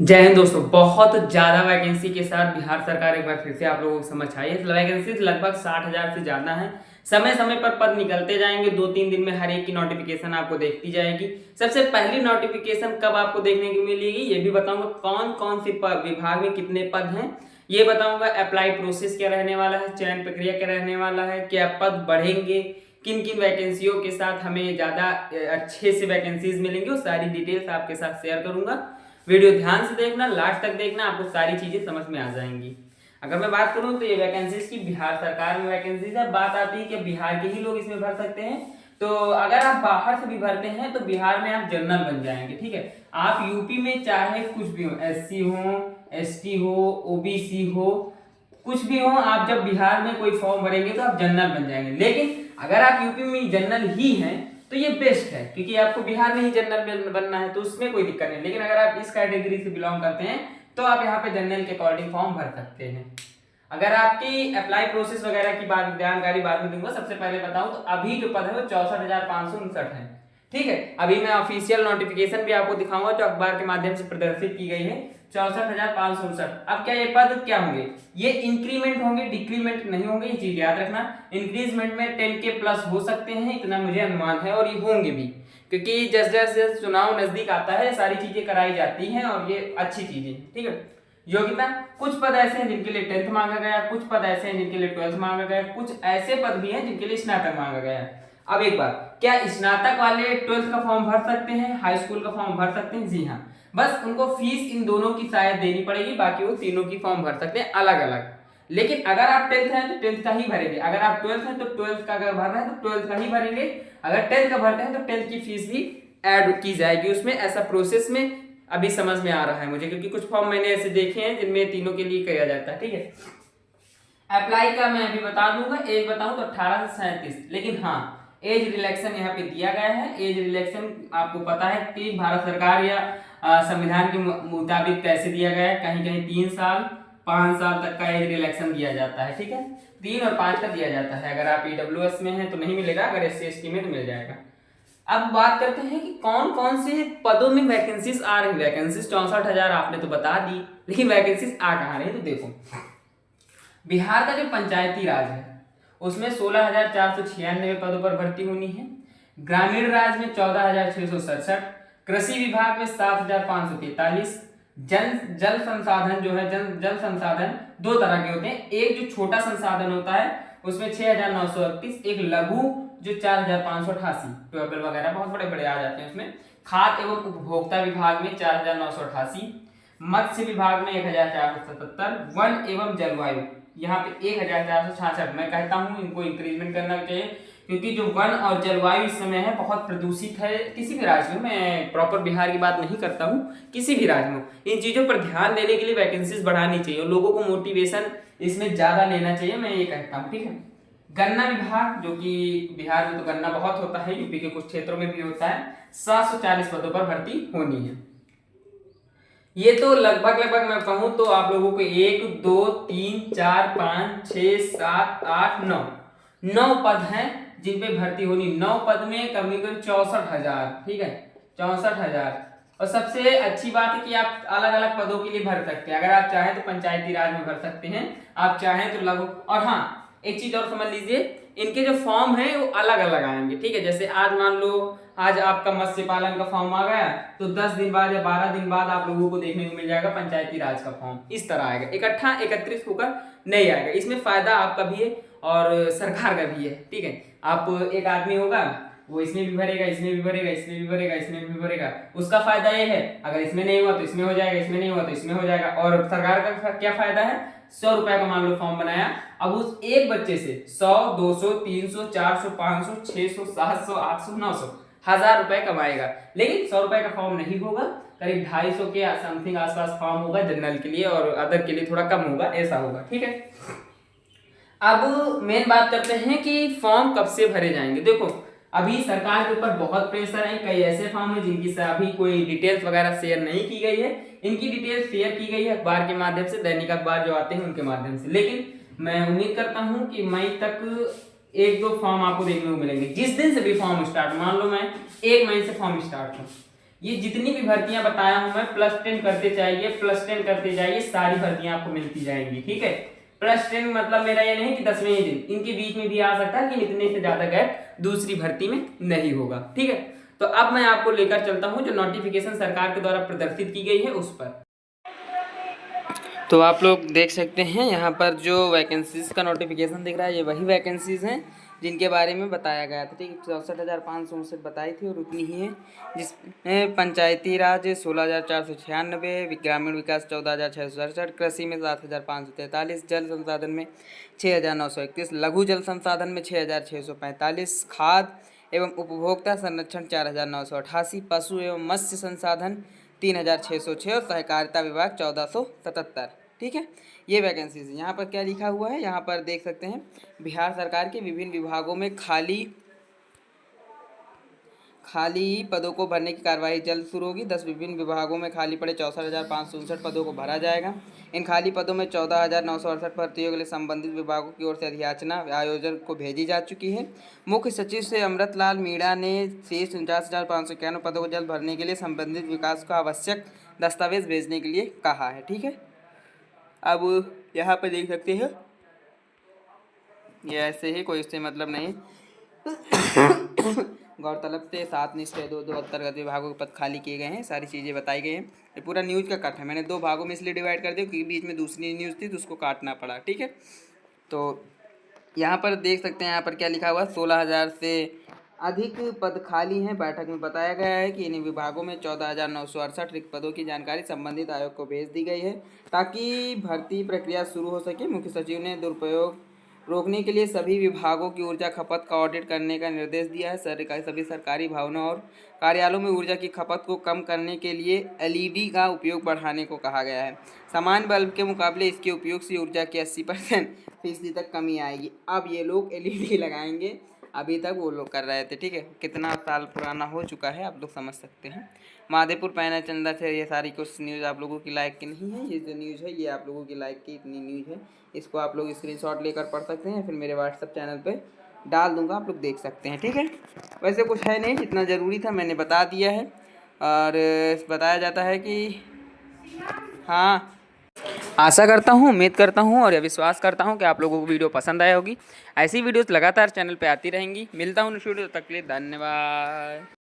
जय हिंद दोस्तों। बहुत ज़्यादा वैकेंसी के साथ बिहार सरकार एक बार फिर से आप लोगों को समझ आई है। वैकेंसी लगभग 60,000 से ज़्यादा है। समय समय पर पद निकलते जाएंगे, 2-3 दिन में हर एक की नोटिफिकेशन आपको देखती जाएगी। सबसे पहली नोटिफिकेशन कब आपको देखने को मिलेगी ये भी बताऊंगा। कौन कौन से विभाग में कितने पद हैं ये बताऊंगा। अप्लाई प्रोसेस क्या रहने वाला है, चयन प्रक्रिया क्या रहने वाला है, क्या पद बढ़ेंगे, किन किन वैकेंसियों के साथ हमें ज़्यादा अच्छे से वैकेंसीज मिलेंगी, वो सारी डिटेल्स आपके साथ शेयर करूंगा। वीडियो ध्यान से देखना, लास्ट तक देखना, आपको सारी चीजें समझ में आ जाएंगी। अगर मैं बात करूं तो ये वैकेंसीज की बिहार सरकार में वैकेंसीज है। बात आती है कि बिहार के ही लोग इसमें भर सकते हैं। तो अगर आप बाहर से भी भरते हैं तो बिहार में आप जनरल बन जाएंगे। ठीक है, आप यूपी में चाहे कुछ भी हो, एससी हो, एसटी हो, ओबीसी हो, कुछ भी हो, आप जब बिहार में कोई फॉर्म भरेंगे तो आप जनरल बन जाएंगे। लेकिन अगर आप यूपी में जनरल ही हैं तो ये बेस्ट है, क्योंकि आपको बिहार में ही जनरल बनना है तो उसमें कोई दिक्कत नहीं। लेकिन अगर आप इस कैटेगरी से बिलोंग करते हैं तो आप यहाँ पे जनरल के अकॉर्डिंग फॉर्म भर सकते हैं। अगर आपकी अप्लाई प्रोसेस वगैरह की बात जानकारी बाद में दूंगा। सबसे पहले बताऊं तो अभी जो पद है वो 64,559 है। ठीक है, अभी मैं ऑफिशियल नोटिफिकेशन भी आपको दिखाऊंगा जो अखबार के माध्यम से प्रदर्शित की गई है। 64,559। अब क्या ये पद क्या होंगे, ये इंक्रीमेंट होंगे, डिक्रीमेंट नहीं होंगे, ये चीज याद रखना। इंक्रीजमेंट में 10 के प्लस हो सकते हैं, इतना मुझे अनुमान है, और ये होंगे भी, क्योंकि जैसे जैसे चुनाव नजदीक आता है सारी चीजें कराई जाती हैं और ये अच्छी चीजें। ठीक है, योग्यता, कुछ पद ऐसे हैं जिनके लिए 10th मांगा गया, कुछ पद ऐसे हैं जिनके लिए 12th मांगा गया, कुछ ऐसे पद भी हैं जिनके लिए स्नातक मांगा गया। अब एक बार, क्या स्नातक वाले 12th का फॉर्म भर सकते हैं, हाई स्कूल का फॉर्म भर सकते हैं? जी हाँ, बस उनको फीस इन दोनों की शायद देनी पड़ेगी, बाकी वो तीनों की फॉर्म भर सकते हैं अलग अलग। लेकिन अगर आप 10th हैं तो 10th का ही भरेंगे, अगर आप 12th हैं तो 12th का अगर भर रहे हैं तो 12th का ही भरेंगे, अगर 10th का भरते हैं तो 10th की फीस भी ऐड की जाएगी उसमें। ऐसा प्रोसेस में अभी समझ में आ रहा है मुझे, क्योंकि कुछ फॉर्म मैंने ऐसे देखे हैं जिनमें तीनों के लिए किया जाता है। ठीक है, अप्लाई का मैं अभी बता दूंगा। एज बताऊं तो 18 से 37, लेकिन हाँ एज रिलैक्सन यहाँ पे दिया गया है। एज रिलैक्सन आपको पता है कि भारत सरकार या संविधान के मुताबिक कैसे दिया गया है। कहीं कहीं 3 साल 5 साल तक का एज रिलैक्सन दिया जाता है। ठीक है, 3 और 5 का दिया जाता है। अगर आप ईडब्ल्यूएस में हैं तो नहीं मिलेगा, अगर SC/ST में तो मिल जाएगा। अब बात करते हैं कि कौन कौन से पदों में वैकेंसीज आ रही। वैकेंसीज 64,000 आपने तो बता दी, लेकिन वैकेंसीज आ कहाँ रही? तो देखो, बिहार का जो पंचायती राज है उसमें 16,496 पदों पर भर्ती होनी है। ग्रामीण राज में 14,667, कृषि विभाग में 7,543, जल संसाधन जो है, जल संसाधन दो तरह के होते हैं। एक जो छोटा संसाधन होता है उसमें 6,938, एक लघु जो 4,588, ट्यूबवेल वगैरह बहुत बड़े बड़े आ जाते हैं उसमें। खाद्य एवं उपभोक्ता विभाग में 4,988, मत्स्य विभाग में 1,477, वन एवं जलवायु यहाँ पे 1,466। मैं कहता हूँ इनको इंक्रीजमेंट करना चाहिए, क्योंकि जो वन और जलवायु इस समय है बहुत प्रदूषित है किसी भी राज्य में। मैं प्रॉपर बिहार की बात नहीं करता हूँ, किसी भी राज्य में इन चीजों पर ध्यान देने के लिए वैकेंसीज बढ़ानी चाहिए और लोगों को मोटिवेशन इसमें ज्यादा लेना चाहिए, मैं ये कहता हूँ। ठीक है, गन्ना विभाग, जो कि बिहार में तो गन्ना बहुत होता है, यूपी के कुछ क्षेत्रों में भी होता है, 740 पदों पर भर्ती होनी है। ये तो लगभग लगभग मैं कहूं तो आप लोगों को 1 2 3 4 5 6 7 8 9 पद हैं जिन पे भर्ती होनी। 9 पद में कमी करीब 64,000। ठीक है, 64,000। और सबसे अच्छी बात है कि आप अलग अलग पदों के लिए भर सकते हैं। अगर आप चाहें तो पंचायती राज में भर सकते हैं, आप चाहें तो लघु। और हाँ, एक चीज और समझ लीजिए, इनके जो फॉर्म है वो अलग अलग आएंगे। ठीक है, जैसे आज मान लो आज आपका मत्स्य पालन का फॉर्म आ गया तो 10 दिन बाद या 12 दिन बाद आप लोगों को देखने को मिल जाएगा पंचायती राज का फॉर्म। इस तरह आएगा, इकट्ठा एकत्रित होकर नहीं आएगा। इसमें फायदा आपका भी है और सरकार का भी है। ठीक है, आप एक आदमी होगा वो इसमें भी भरेगा, इसमें भी भरेगा, इसमें भी भरेगा, इसमें भी भरेगा, उसका फायदा ये है अगर इसमें नहीं हुआ तो इसमें हो जाएगा, इसमें नहीं हुआ तो इसमें हो जाएगा। और सरकार का क्या फायदा है, 100 रुपए का मान लो फॉर्म बनाया, अब उस एक बच्चे से 100 200 300 400 500 600 700 800 900 1000 रुपए कमाएगा। लेकिन 100 रुपए का फॉर्म नहीं होगा, करीब 250 के समथिंग आसपास फॉर्म होगा जनरल के लिए, और अदर के लिए थोड़ा कम होगा, ऐसा होगा। ठीक है, अब मेन बात करते हैं कि फॉर्म कब से भरे जाएंगे। देखो, अभी सरकार के ऊपर बहुत प्रेशर है। कई ऐसे फॉर्म है जिनकी अभी कोई डिटेल्स वगैरह शेयर नहीं की गई है। इनकी डिटेल्स शेयर की गई है अखबार के माध्यम से, दैनिक अखबार जो आते हैं उनके माध्यम से। लेकिन मैं उम्मीद करता हूं कि मई तक 1-2 फॉर्म आपको देखने को मिलेंगे। जिस दिन से भी फॉर्म स्टार्ट, मान लो मैं 1 मई से फॉर्म स्टार्ट हूँ, ये जितनी भी भर्तियां बताया हूं मैं, +10 करते जाइए, +10 करते जाइए, सारी भर्तियां आपको मिलती जाएंगी। ठीक है, +10 मतलब मेरा ये नहीं कि 10वें दिन, इनके बीच में भी आ सकता है कि इतने से ज्यादा गैप दूसरी भर्ती में नहीं होगा। ठीक है, तो अब मैं आपको लेकर चलता हूं जो नोटिफिकेशन सरकार के द्वारा प्रदर्शित की गई है उस पर। तो आप लोग देख सकते हैं यहाँ पर जो वैकेंसीज का नोटिफिकेशन दिख रहा है, ये वही वैकेंसीज हैं जिनके बारे में बताया गया था। ठीक है, 64,559 बताई थी और उतनी ही है, जिसमें पंचायती राज 16,496, ग्रामीण विकास 14,667, कृषि में 7,543, जल संसाधन में 6,931, लघु जल संसाधन में 6,645, खाद्य एवं उपभोक्ता संरक्षण 4,988, पशु एवं मत्स्य संसाधन 3,606 और सहकारिता विभाग 1,477। ठीक है, ये वैकेंसीज। यहाँ पर क्या लिखा हुआ है, यहाँ पर देख सकते हैं, बिहार सरकार के विभिन्न विभागों में खाली पदों को भरने की कार्यवाही जल्द शुरू होगी। 10 विभिन्न विभागों में खाली पड़े 64,559 पदों को भरा जाएगा। इन खाली पदों में 14,968 भर्तियों के लिए संबंधित विभागों की ओर से अधियाचना आयोजन को भेजी जा चुकी है। मुख्य सचिव से अमृतलाल मीणा ने शेष 49,591 पदों को जल्द भरने के लिए संबंधित विकास को आवश्यक दस्तावेज भेजने के लिए कहा है। ठीक है, अब यहाँ पर देख सकते हैं, ये ऐसे ही, कोई इससे मतलब नहीं। गौरतलब से 7 निश्चय 2 अंतर्गत विभागों के पद खाली किए गए हैं, सारी चीज़ें बताई गई हैं। ये पूरा न्यूज़ का कट है, मैंने 2 भागों में इसलिए डिवाइड कर दिया क्योंकि बीच में दूसरी न्यूज़ थी तो उसको काटना पड़ा। ठीक है, तो यहाँ पर देख सकते हैं, यहाँ पर क्या लिखा हुआ है, 16,000 से अधिक पद खाली हैं। बैठक में बताया गया है कि इन विभागों में 14,968 रिक्त पदों की जानकारी संबंधित आयोग को भेज दी गई है ताकि भर्ती प्रक्रिया शुरू हो सके। मुख्य सचिव ने दुरुपयोग रोकने के लिए सभी विभागों की ऊर्जा खपत का ऑडिट करने का निर्देश दिया है। सभी सरकारी भवनों और कार्यालयों में ऊर्जा की खपत को कम करने के लिए एलईडी का उपयोग बढ़ाने को कहा गया है। सामान्य बल्ब के मुकाबले इसके उपयोग से ऊर्जा की 80% तक कमी आएगी। अब ये लोग एलईडी लगाएंगे, अभी तक वो लोग कर रहे थे। ठीक है, कितना साल पुराना हो चुका है आप लोग समझ सकते हैं। माधेपुर पैना चंदा से ये सारी कुछ न्यूज़ आप लोगों की लाइक की नहीं है, ये जो न्यूज़ है ये आप लोगों की लाइक की इतनी न्यूज़ है, इसको आप लोग स्क्रीनशॉट लेकर पढ़ सकते हैं, फिर मेरे व्हाट्सएप चैनल पे डाल दूंगा, आप लोग देख सकते हैं। ठीक है, वैसे कुछ है नहीं, जितना ज़रूरी था मैंने बता दिया है। और बताया जाता है कि हाँ, आशा करता हूँ, उम्मीद करता हूँ और यह विश्वास करता हूँ कि आप लोगों को वीडियो पसंद आया होगी। ऐसी वीडियोस लगातार चैनल पे आती रहेंगी। मिलता हूँ नेक्स्ट वीडियो, तक के लिए धन्यवाद।